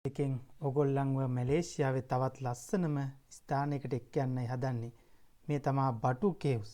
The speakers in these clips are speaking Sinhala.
එකෙන් ඔගොල්ලන්ව මැලේසියාවේ තවත් ලස්සනම ස්ථානයකට එක්ක යන්නයි හදන්නේ. මේ තමා බටු කේව්ස්.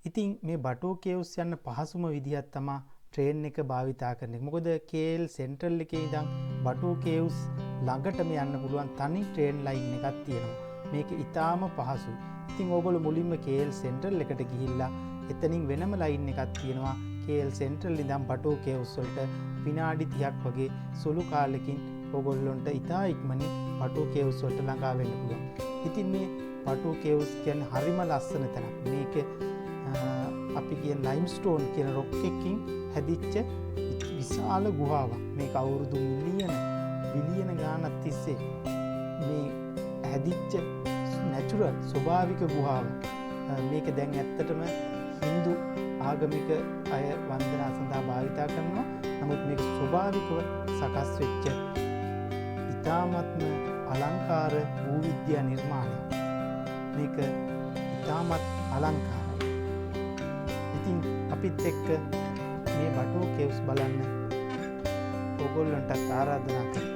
ඉතින් මේ බටු කේව්ස් යන්න පහසුම විදිහක් තමා ට්‍රේන් එක භාවිතා කරන එක. මොකද KL සෙන්ට්‍රල් එකේ ඉඳන් බටු කේව්ස් ළඟටම යන්න පුළුවන් තනි ට්‍රේන් ලයින් එකක් තියෙනවා. මේක ඊටාම පහසුයි. ඉතින් ඕගොල්ලෝ මුලින්ම KL සෙන්ට්‍රල් එකට ගිහිල්ලා එතනින් වෙනම ලයින් එකක් තියෙනවා. KL සෙන්ට්‍රල් ඉඳන් බටු කේව්ස් වලට විනාඩි 30ක් වගේ සුළු කාලෙකින් ඔගොල්ලොන්ට ඉතා ඉක්මනින් බටු කේව්ස් වලට ළඟා වෙන්න පුළුවන්. ඉතින් මේ බටු කේව්ස් කියන්නේ හරිම ලස්සන තැනක්. මේක අපි කියන ලයිම්ස්ටෝන් කියන රොක් එකකින් හැදිච්ච විශාල ගුහාවක්. මේක අවුරුදු බිලියන ගාණක් තිස්සේ මේ හැදිච්ච නැචරල් ස්වභාවික ගුහාවක්. මේක දැන් ඇත්තටම Hindu ආගමික අය වන්දනා සඳහා භාවිතා කරනවා. නමුත් මේක ස්වභාවිකව සකස් වෙච්ච ඉතාමත්ම අලංකාර භූවිද්‍යා නිර්මාණයක්. මේක ඉතාමත් අලංකාරයි. ඉතින් අපිත් එක්ක මේ බටු කේව්ස් බලන්න ඕගොල්ලන්ට ආරාධනා කරනවා.